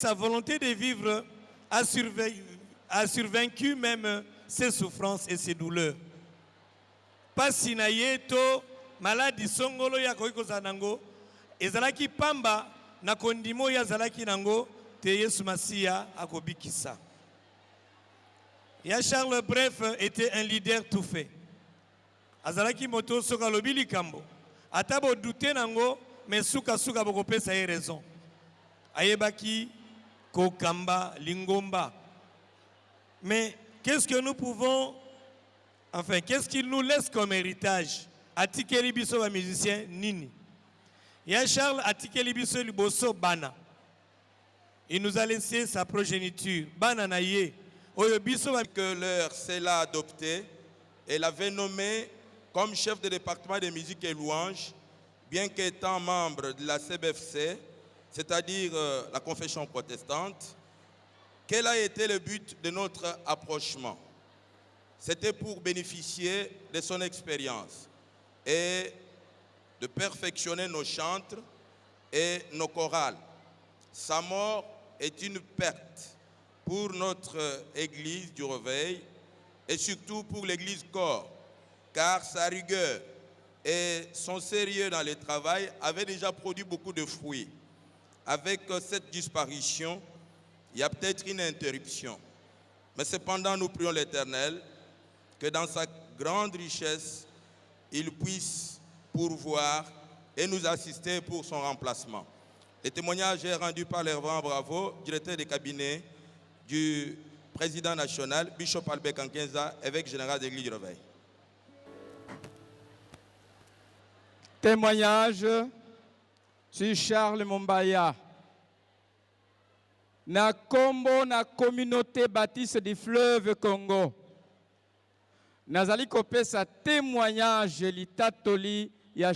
Sa volonté de vivre a survaincu même ses souffrances et ses douleurs. Pasi na ye to maladi songolo ya koki kozala nango ezalaki pamba na kondimo ya zalaki nango te Yesu Masiya akobikisa. Ya Charles Bref était un leader tout fait. Azalaki moto soka lobi likambo. Ata bo douter nango mais suka bokopesa ye raison. Ayebaki kokamba lingomba. Mais qu'est-ce que nous pouvons, enfin, qu'est-ce qu'il nous laisse comme héritage? Atikeli biso ba musicien nini? Ya Charles atikeli biso liboso bana. Il nous a laissé sa progéniture. Bana na ye. Oyo biso que leur l'a adopté et l'avait nommé comme chef de département de musique et louange, bien qu'étant membre de la CBFC, c'est-à-dire la confession protestante. Quel a été le but de notre approchement? C'était pour bénéficier de son expérience et de perfectionner nos chantres et nos chorales. Sa mort est une perte pour notre église du Réveil et surtout pour l'église corps, car sa rigueur et son sérieux dans le travail avaient déjà produit beaucoup de fruits. Avec cette disparition, il y a peut-être une interruption. Mais cependant, nous prions l'Éternel que dans sa grande richesse, il puisse pourvoir et nous assister pour son remplacement. Le témoignage est rendu par le révérend Bravo, directeur de cabinet du président national, Bishop Albert Kankenza, évêque général de l'Église du Réveil. Témoignage sur Charles Mombaya. Na kombo na communauté baptiste du fleuve Congo. Nazali kopesa témoignage litatoli ya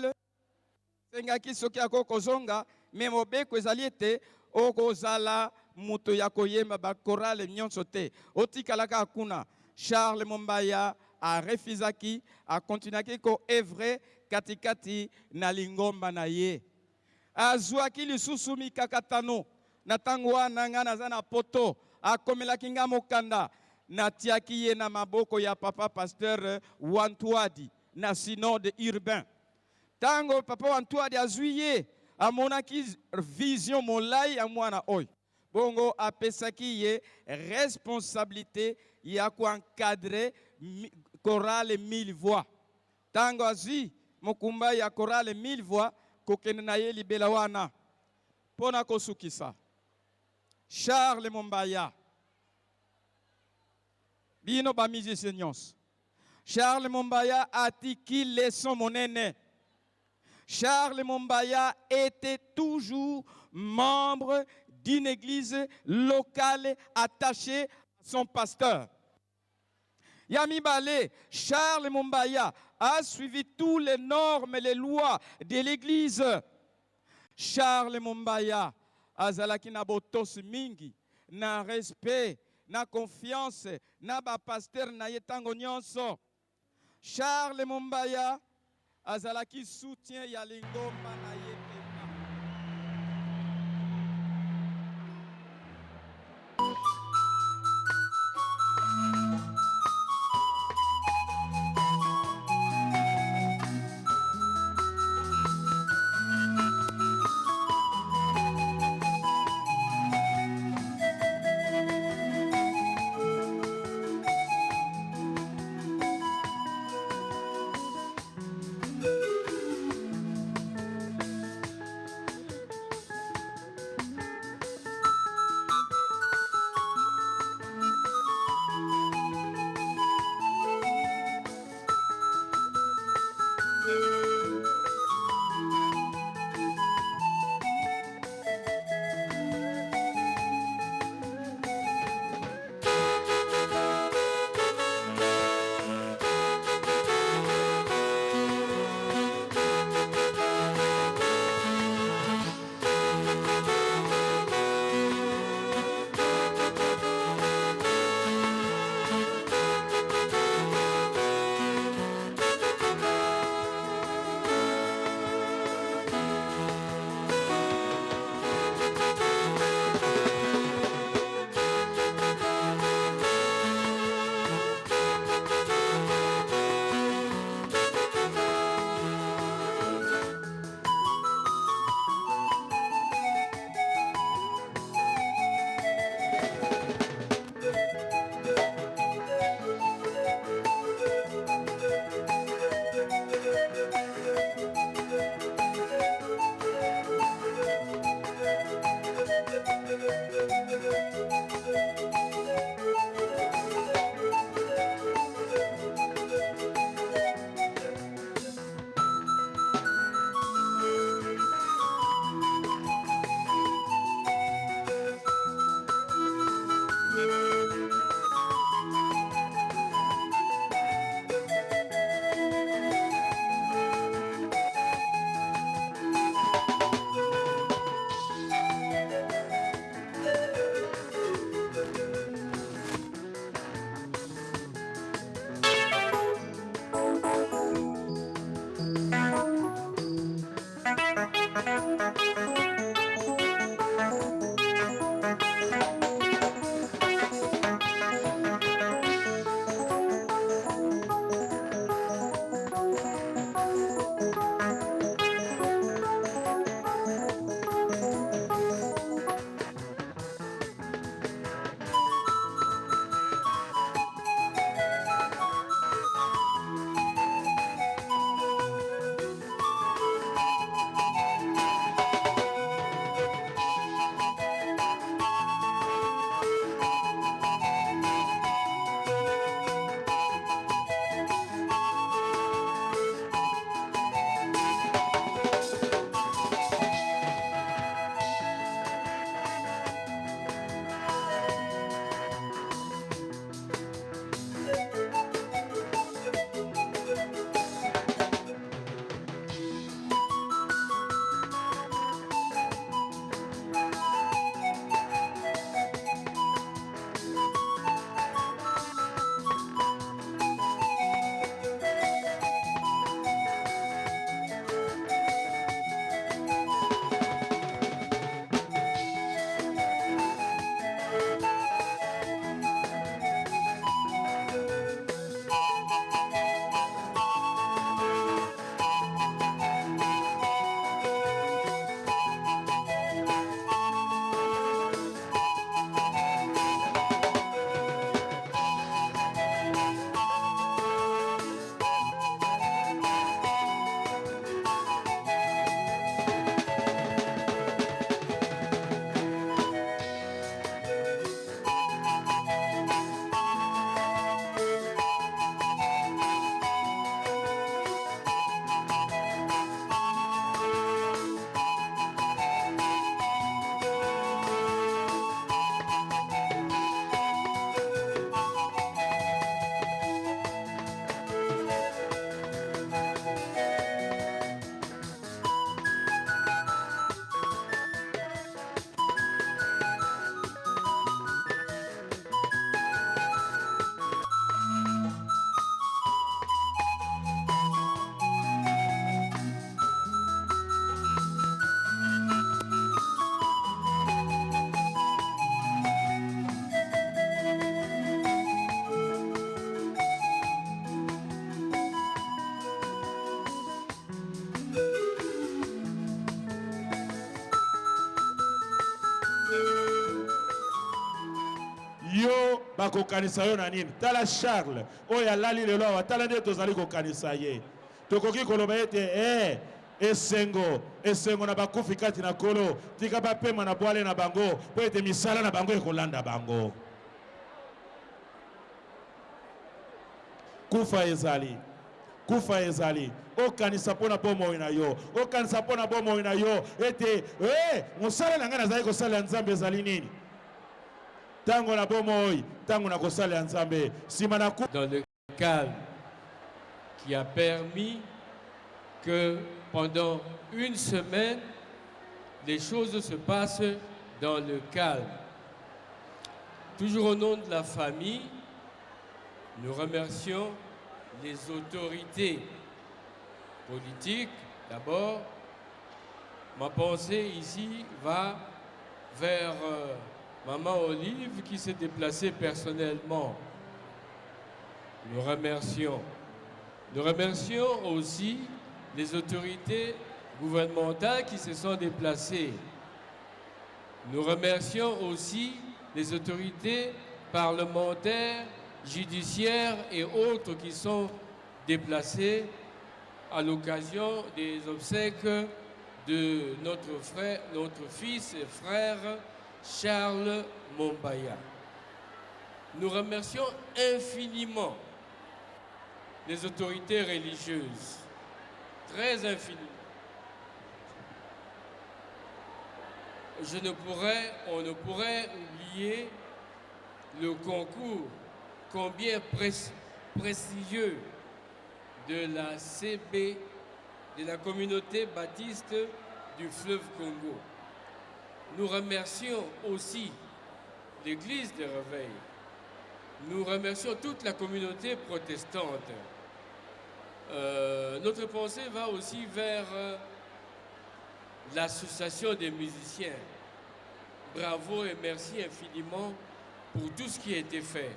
sengaki soki akokozonga memobeko ezali ete okozala muto ya koyemba bakorale nyonso te otikalaka akuna. Charles Mombaya a refusaki a continuaki ko evre katikati na lingomba na ye azwaki lisusu mikakatano na tango wana nga naza na poto akomelaki nga mokanda natiaki ye na maboko ya papa pasteur Wantuadi na synode urbain. Tango papa Wantuadi azwi ye amonaki vision molai ya mwana oyo bongo apesaki ye responsabilité ya encadrer chorale 1000 voix. Tango azwi mokumba ya chorale 1000 voix kokende na ye libela wana pona kosukisa. Charles Mombaya bino ba musicien nyonso. Charles Mombaya atiki leçon monene. Charles Mombaya était toujours membre d'une église locale attachée à son pasteur. Yami Balé, Charles Mombaya a suivi toutes les normes et les lois de l'église. Charles Mombaya azalaki na botos mingi, na respect, na confiance, na ba pasteur na yetango nyonso. Charles Mombaya azalaki soutien ya lingomba na ye. yo bakokanisa yo na nini tala Charles oyo alali lelo awa tala nde tozali kokanisa ye tokoki koloba ete esengo na bakufi kati na kolo tika bapema na bwale na bango po ete misala na bango ekolanda bango kufa ezali okanisa mpona bomoi na yo okanisa mpona bomoi na yo ete mosala na ngai nazali kosala ya nzambe ezali nini tango na bomoi tango na kosala ya nzambe sima na dans le calme qui a permis que pendant une semaine les choses se passent dans le calme. Toujours au nom de la famille, nous remercions les autorités politiques. D'abord, ma pensée ici va vers Maman Olive qui s'est déplacée personnellement. Nous remercions. Nous remercions aussi les autorités gouvernementales qui se sont déplacées. Nous remercions aussi les autorités parlementaires, judiciaires et autres qui sont déplacées à l'occasion des obsèques de notre frère, notre fils et frère Charles Mombaya. Nous remercions infiniment les autorités religieuses, très infiniment. On ne pourrait oublier le concours combien prestigieux de la CB, de la communauté baptiste du fleuve Congo. Nous remercions aussi l'Église de Réveil. Nous remercions toute la communauté protestante. Notre pensée va aussi vers l'association des musiciens. Bravo et merci infiniment pour tout ce qui a été fait.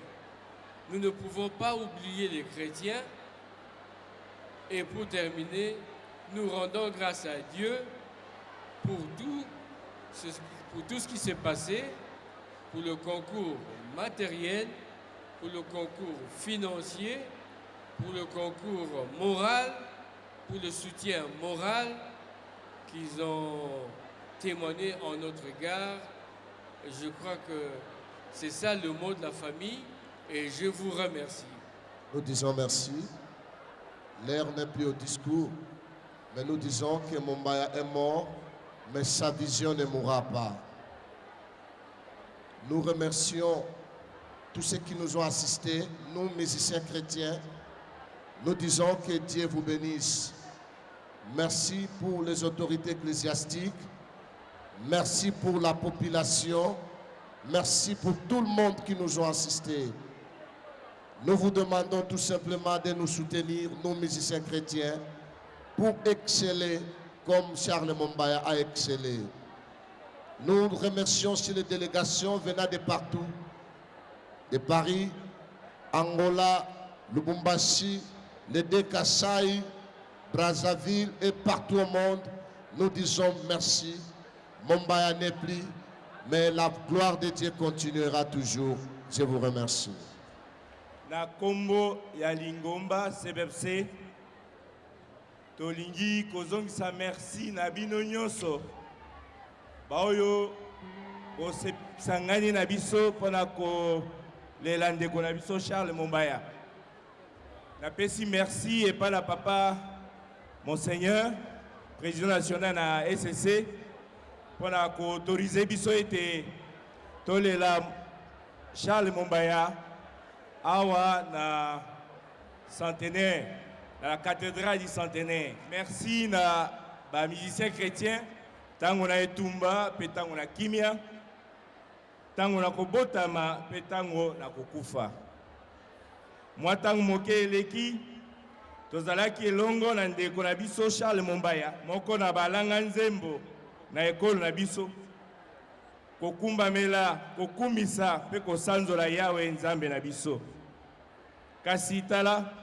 Nous ne pouvons pas oublier les chrétiens. Et pour terminer, nous rendons grâce à Dieu pour tout ce qui s'est passé, pour le concours matériel, pour le concours financier, pour le concours moral, pour le soutien moral qu'ils ont témoigné en notre égard. Je crois que c'est ça le mot de la famille et je vous remercie. Nous disons merci. L'air n'est plus au discours, mais nous disons que Mombaya est mort, mais sa vision ne mourra pas. Nous remercions tous ceux qui nous ont assistés, nous musiciens chrétiens. Nous disons que Dieu vous bénisse. Merci pour les autorités ecclésiastiques. Merci pour la population. Merci pour tout le monde qui nous a assistés. Nous vous demandons tout simplement de nous soutenir, nous musiciens chrétiens, pour exceller comme Charles Mombaya a excellé. Nous remercions aussi les délégations venant de partout, de Paris, Angola, Lubumbashi, les deux Kasaï, Brazzaville et partout au monde. Nous disons merci. Mombaya n'est plus, mais la gloire de Dieu continuera toujours. Je vous remercie. Na kombo ya Lingomba CBFC tolingi kozongisa merci na bino nyonso baoyo osangani na biso pona ko lela ndeko na biso Charles Mombaya. Napesi merci et pas la papa Monseigneur président national na SSC pona ko autoriser biso ete tolela Charles Mombaya awa na centenaire, dans la cathédrale du centenaire. Merci na ba musiciens chrétiens, tango na etumba, pe tango na kimia, tango na kobotama, pe tango na kokufa. Moi tango moke eleki, tozalaki elongo na ndeko na biso Charles Mombaya, moko na balanga nzembo na ekolo na biso. Kokumba mela, kokumisa, pe kosanzola Yawe nzambe na biso. Kasi tala,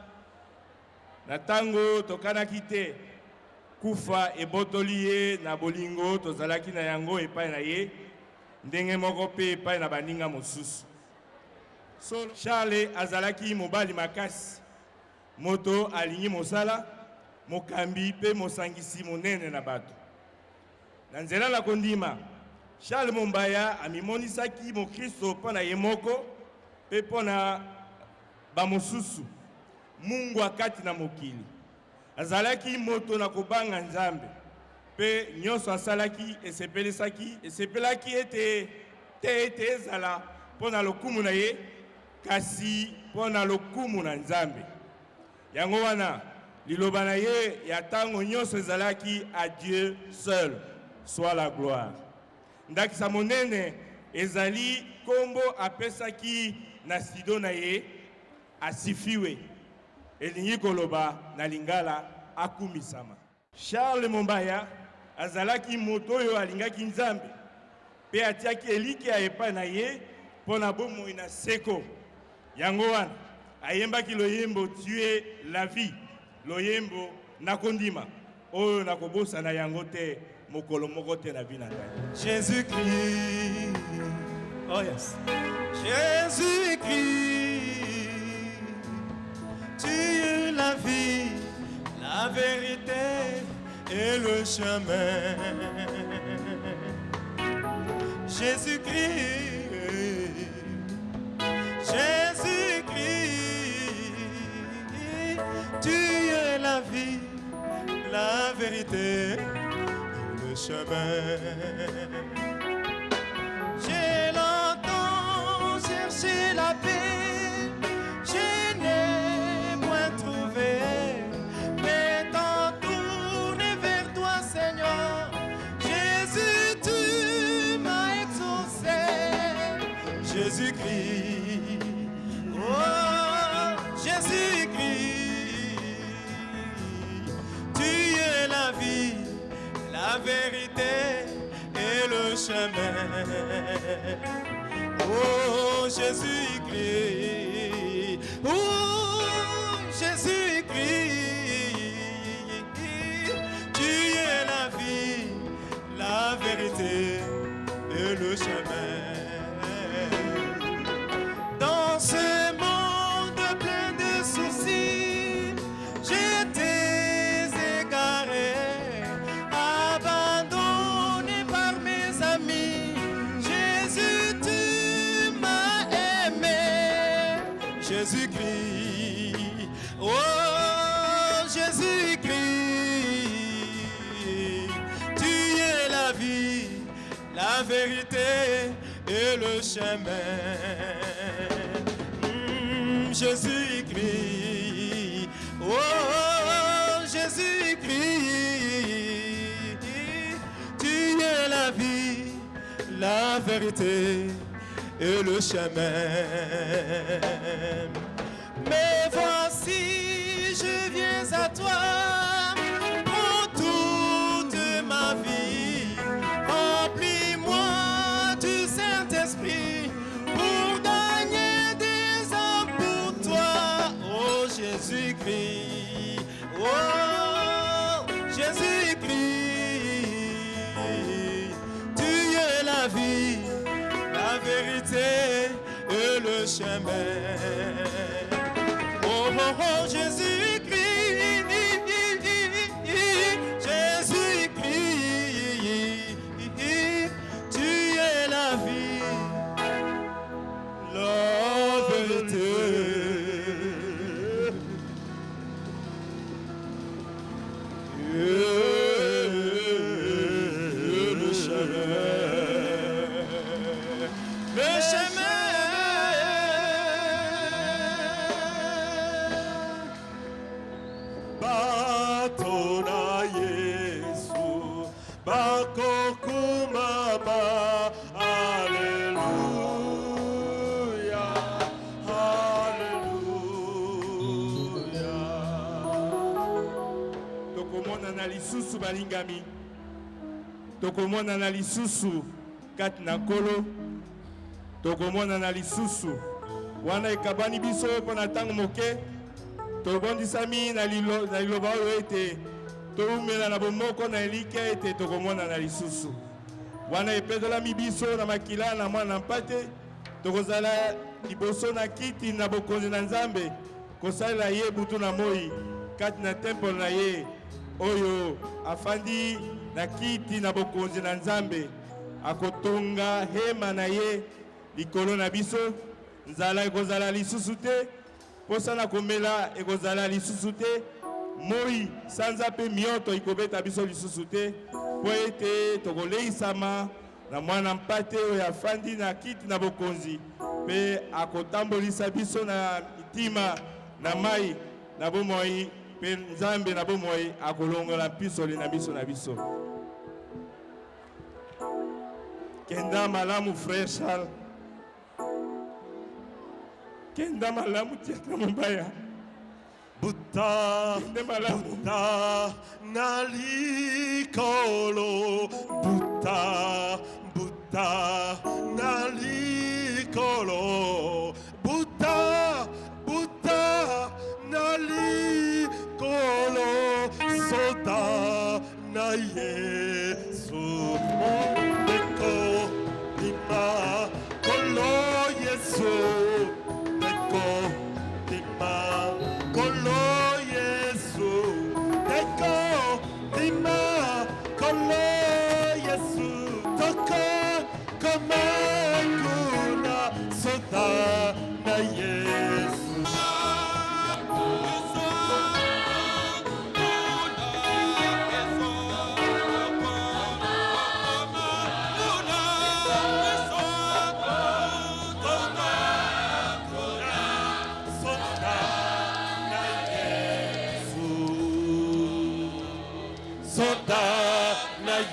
na tango tokanaki te kufa ebotoli ye na bolingo tozalaki na yango epai na ye ndenge moko pe epai na baninga mosusu. Charles azalaki mobali makasi, moto alingi mosala, mokambi pe mosangisi monene na bato. Na nzela na kondima, Charles Mombaya amimonisaki mokristo mpo na ye moko pe mpo na bamosusu Mungu akati na mokili. Azalaki moto na kobanga nzambe pe nyonso asalaki esepelaki ete ezala mpo na lokumu na ye kasi mpo na lokumu na nzambe. Yango wana liloba na ye ya tango nyonso ezalaki à Dieu seul soit la gloire. Ndakisa monene ezali kombo apesaki na sido na ye asifiwe elingi koloba na lingala akumisama. Charles Mombaya azalaki moto oyo alingaki nzambe pe atiaki eliki ya epai na ye pona bomoi na seko. Yango wana ayembaki loyembo tue la vie, loyembo nakondima oyo nakobosa na yango te mokolo moko te na vie na ngai. Jésus-Christ, oh yes, Jésus-Christ, tu es la vie, la vérité et le chemin. Jésus-Christ, Jésus-Christ, tu es la vie, la vérité, le chemin. J'ai longtemps cherché la paix, je n'ai point trouvé, mais tant tourné vers toi, Seigneur. Jésus, tu m'as exaucé. Jésus-Christ, oh Jésus-Christ, tu es la vie, la vérité et le chemin. Oh Jésus-Christ, oh Jésus-Christ, tu es la vie, la vérité et le chemin. Dans ce monde plein de soucis, j'étais égaré, abandonné par mes amis. Jésus, tu m'as aimé. Jésus-Christ, oh Jésus-Christ, tu es la vie, la vérité et le chemin. Jésus-Christ, oh Jésus-Christ, tu es la vie, la vérité et le chemin. Mais voici, je viens à toi pour toute ma vie. Remplis-moi du Saint-Esprit pour gagner des hommes pour toi. Oh Jésus-Christ, oh Jésus-Christ, tu es la vie, la vérité et le chemin. Oh, oh, oh Jésus-Christ, Jésus-Christ, tu es la vie, la vérité et le chemin. Le chemin. Batona Yesu, bakokumaba, Alléluia, Alléluia. tokomona na lisusu balingami, tokomona na lisusu kati na nkolo, tokomona na lisusu wana ekabani biso mpo na ntango moke. Tobondisami na liloba oyo ete toumela na bomoko na elike ete tokomona na lisusu wana epezolami biso na makila na mwana mpate. Tokozala liboso na kiti na bokonzi na Nzambe kosalela ye butu na moi kati na temple na ye oyo afandi na kiti na bokonzi na Nzambe, akotonga hema na ye likolo na biso. Nzala ekozala lisusu te, posa na komela ekozala lisusu te, moi sanza pe mioto ikobeta biso lisusu te, po ete tokoleisama na mwana mpate oyo afandi na kiti na bokonzi pe akotambolisa biso na mitima na mai na bomoi pe Nzambe na bomoi akolongola mpisoli na biso na biso. Kenda malamu frère Charles, kenda malamu tiaka mobaya. Buta, buta, nalikolo, buta, buta, nalikolo, buta, buta, nalikolo, sota, na Yesu, beko, lima, kolo Yesu, beko, lima, kolo Yesu, beko, lima, kolo Yesu, toko, koma.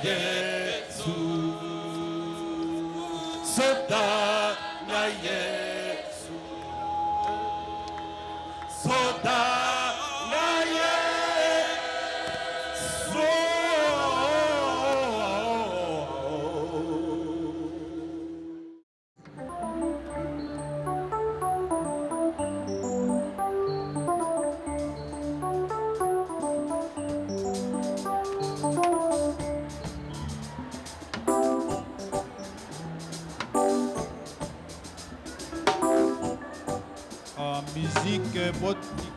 Yesu. Soda na Yesu. Soda na Yesu. Musique botanique.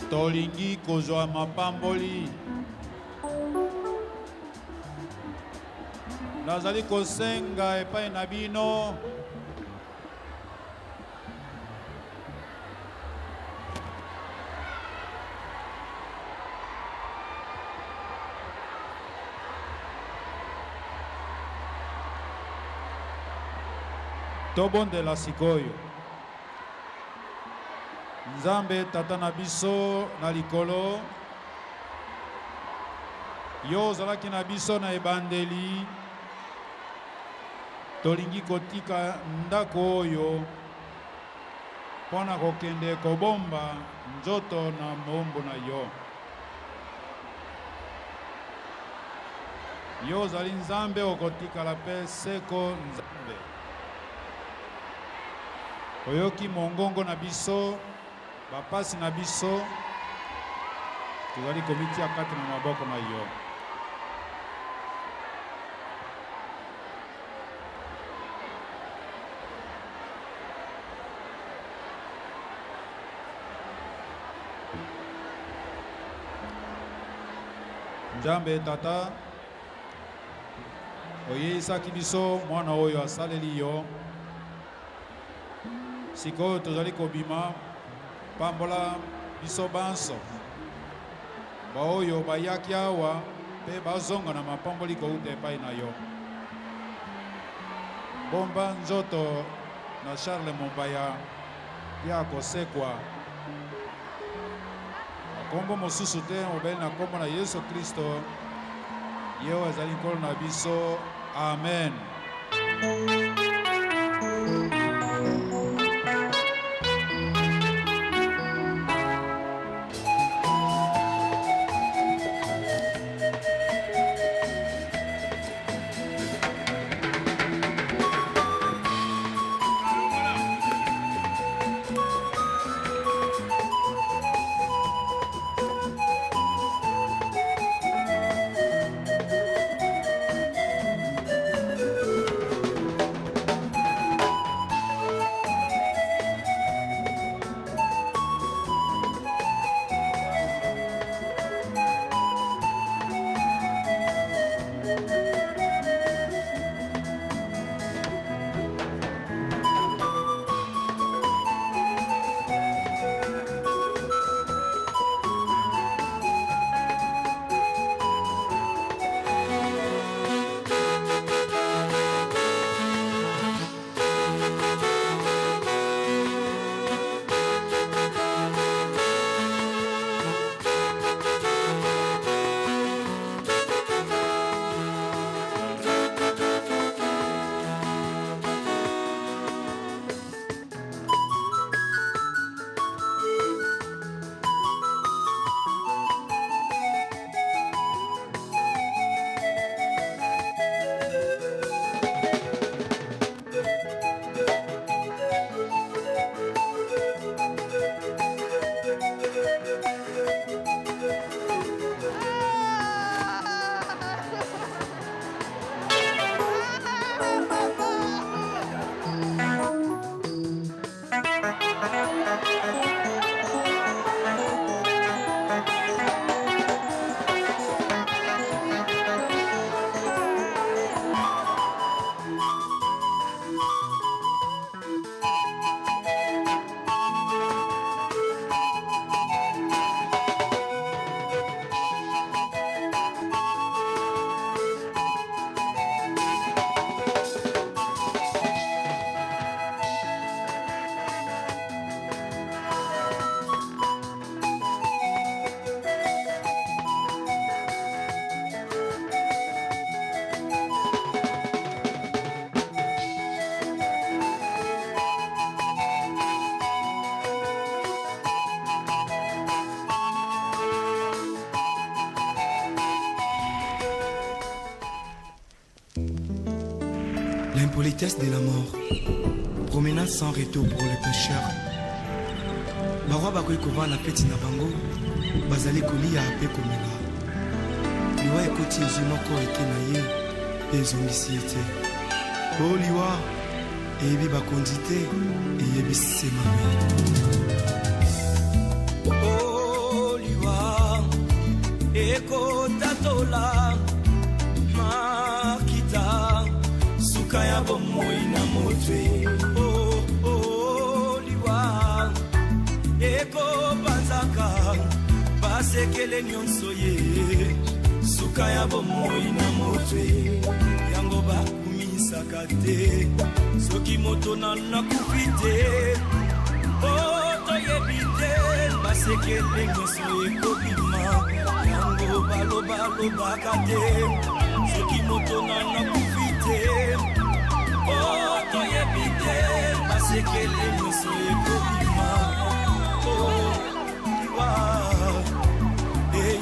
Tolingi kozwa mapamboli. Nazali kosenga epai na bino tobondela sikoyo. Nzambe tata na biso na likolo, yo ozalaki na biso na ebandeli, tolingi kotika ndako oyo mpona kokende kobomba nzoto na mombo na yo. Yo ozali Nzambe, okotikala mpe seko Nzambe. Oyoki mongongo na biso, bapasi na biso, tozali komitia kati na maboko na yo. Nzambe tata, oyebisaki biso mwana oyo asaleli yo. Sikoyo tozali kobima, pambola biso banso baoyo bayaki awa mpe bazonga na mapamboli kouta epai na yo. Bomba nzoto na Charles Mombaya ya kosekwa. Kombo mosusu te obeli na kombo na Yesu Kristo, yo azali nkolo na biso. Amen. L'impolitesse de la mort, promenade sans retour pour les pécheurs. Barwa bakoki kovanda peti na bango bazali kolia ape komela. Liwa ekoti ezwi moko ete na ye mpe ezongisi ye te. O liwa eyebi bakonzi te eyebisi mabe. O liwa ekotatola makita suka ya bomoi na motwe. O liwa eko banzaka basekele nyonso ye suka ya bomoi na motwe yango bakumisaka te soki moto nakufi te. O toyebi te basekele nyonso ekobima yango balobalobaka te soki moto nakufi te. O toyebi te basekele nyonso ekobima. Oh, wow, hey,